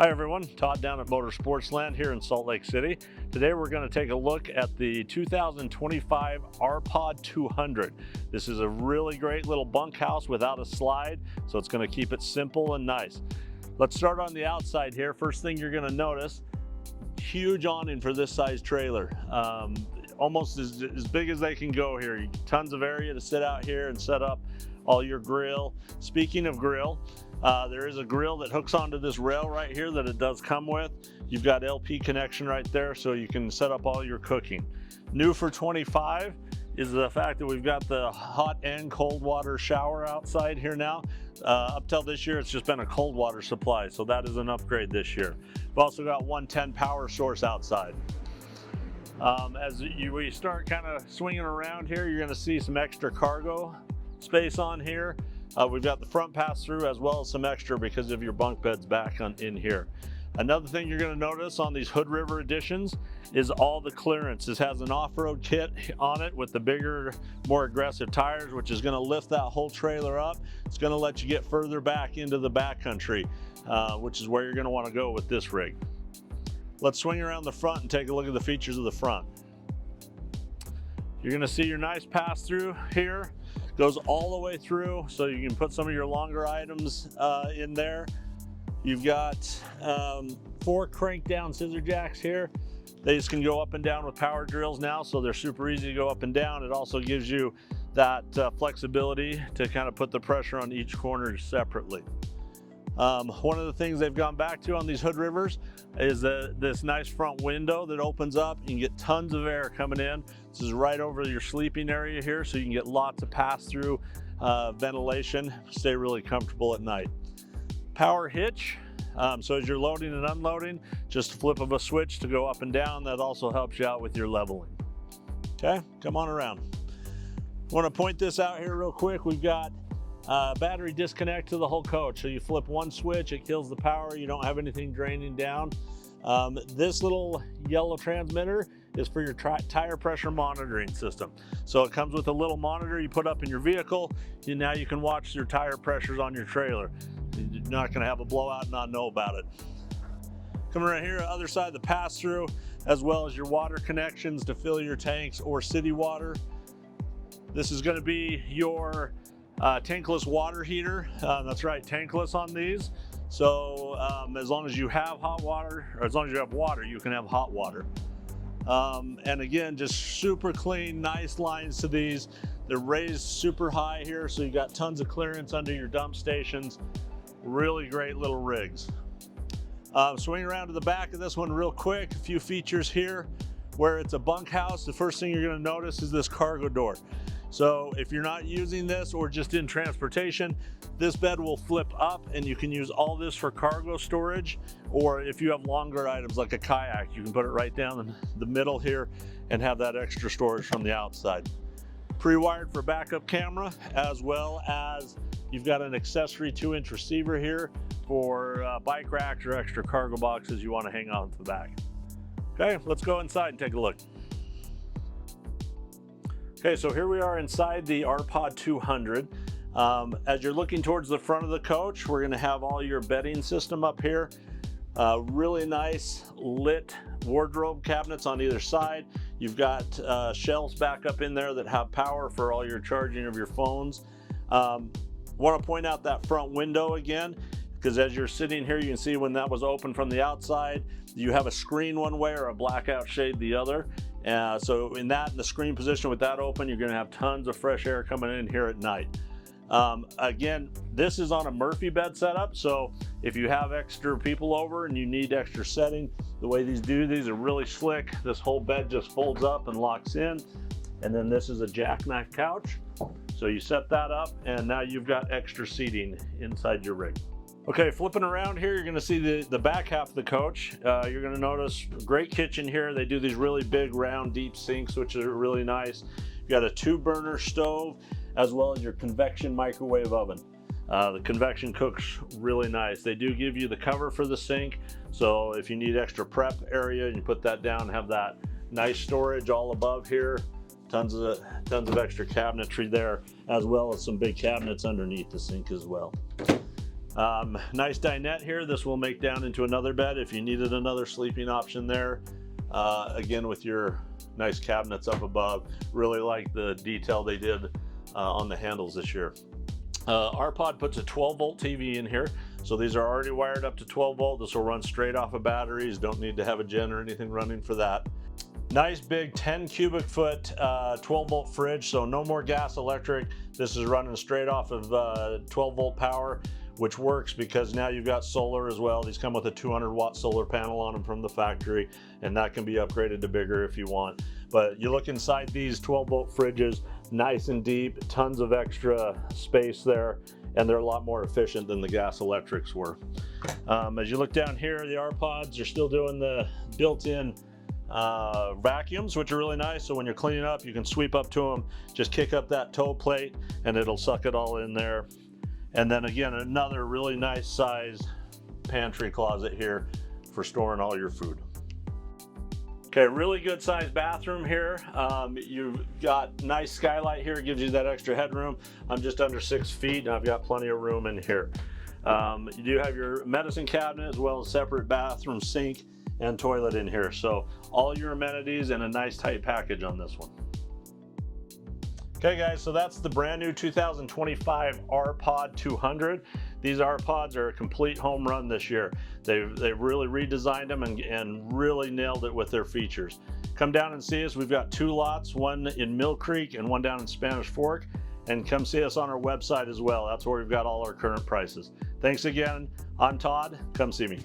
Hi everyone, Todd down at Motorsportsland here in Salt Lake City. Today we're going to take a look at the 2025 RP-200. This is a really great little bunkhouse without a slide, so it's going to keep it simple and nice. Let's start on the outside here. First thing you're going to notice, huge awning for this size trailer. Almost as big as they can go here. Tons of area to sit out here and set up all your grill. Speaking of grill, there is a grill that hooks onto this rail right here that it does come with. You've got LP connection right there, so you can set up all your cooking. New for 25 is the fact that we've got the hot and cold water shower outside here now. Up till this year, it's just been a cold water supply, so that is an upgrade this year. We've also got 110 power source outside. As we start kind of swinging around here, you're going to see some extra cargo space on here. We've got the front pass through as well as some extra because of your bunk beds back in here. Another thing you're going to notice on these Hood River editions is all the clearance. This has an off-road kit on it with the bigger, more aggressive tires, which is going to lift that whole trailer up. It's going to let you get further back into the backcountry, which is where you're going to want to go with this rig. Let's swing around the front and take a look at the features of the front. You're going to see your nice pass through here. Goes all the way through, so you can put some of your longer items in there. You've got 4 crank down scissor jacks here. They just can go up and down with power drills now, so they're super easy to go up and down. It also gives you that flexibility to kind of put the pressure on each corner separately. One of the things they've gone back to on these Hood Rivers is this nice front window that opens up. You can get tons of air coming in. This is right over your sleeping area here, so you can get lots of pass-through ventilation, stay really comfortable at night. Power hitch, so as you're loading and unloading, just a flip of a switch to go up and down. That also helps you out with your leveling. Okay, come on around. I want to point this out here real quick. We've got battery disconnect to the whole coach. So you flip one switch, it kills the power. You don't have anything draining down. This little yellow transmitter is for your tire pressure monitoring system. So it comes with a little monitor you put up in your vehicle. Now you can watch your tire pressures on your trailer. You're not going to have a blowout and not know about it. Coming right here, other side of the pass-through, as well as your water connections to fill your tanks or city water. This is going to be your tankless water heater. That's right, tankless on these. So as long as you have hot water, or as long as you have water, you can have hot water. And again, just super clean, nice lines to these. They're raised super high here, so you got tons of clearance under your dump stations. Really great little rigs. Swing around to the back of this one real quick. A few features here. Where it's a bunkhouse, the first thing you're going to notice is this cargo door. So if you're not using this or just in transportation, this bed will flip up and you can use all this for cargo storage. Or if you have longer items like a kayak, you can put it right down in the middle here and have that extra storage from the outside. Pre-wired for backup camera, as well as you've got an accessory 2-inch receiver here for bike racks or extra cargo boxes you want to hang on to the back. Okay, let's go inside and take a look. Okay, so here we are inside the RP-200. As you're looking towards the front of the coach, we're going to have all your bedding system up here. Really nice lit wardrobe cabinets on either side. You've got shelves back up in there that have power for all your charging of your phones. Want to point out that front window again, because as you're sitting here, you can see when that was open from the outside, you have a screen one way or a blackout shade the other. So in the screen position with that open, you're going to have tons of fresh air coming in here at night. Again, this is on a Murphy bed setup, so if you have extra people over and you need extra setting, the way these are really slick. This whole bed just folds up and locks in, and then this is a jackknife couch. So you set that up, and now you've got extra seating inside your rig. Okay, flipping around here, you're gonna see the back half of the coach. You're gonna notice a great kitchen here. They do these really big, round, deep sinks, which are really nice. You got a 2-burner stove, as well as your convection microwave oven. The convection cooks really nice. They do give you the cover for the sink, so if you need extra prep area, you put that down and have that nice storage all above here. Tons of extra cabinetry there, as well as some big cabinets underneath the sink as well. Nice dinette here. This will make down into another bed if you needed another sleeping option there. Again, with your nice cabinets up above. Really like the detail they did on the handles this year. RPod puts a 12-volt TV in here. So these are already wired up to 12 volt. This will run straight off of batteries. Don't need to have a gen or anything running for that. Nice big 10 cubic foot 12 volt fridge. So no more gas electric. This is running straight off of 12 volt power, which works because now you've got solar as well. These come with a 200 watt solar panel on them from the factory, and that can be upgraded to bigger if you want. But you look inside these 12 volt fridges, nice and deep, tons of extra space there, and they're a lot more efficient than the gas electrics were. As you look down here, the RPods are still doing the built-in vacuums, which are really nice. So when you're cleaning up, you can sweep up to them, just kick up that toe plate, and it'll suck it all in there. And then again, another really nice size pantry closet here for storing all your food. Okay, really good sized bathroom here. You've got nice skylight here, gives you that extra headroom. I'm just under 6 feet and I've got plenty of room in here. You do have your medicine cabinet as well as separate bathroom sink and toilet in here. So all your amenities and a nice tight package on this one. Okay guys, so that's the brand new 2025 RP-200. These RPods are a complete home run this year. They've really redesigned them and really nailed it with their features. Come down and see us. We've got 2 lots, one in Mill Creek and one down in Spanish Fork. And come see us on our website as well. That's where we've got all our current prices. Thanks again. I'm Todd. Come see me.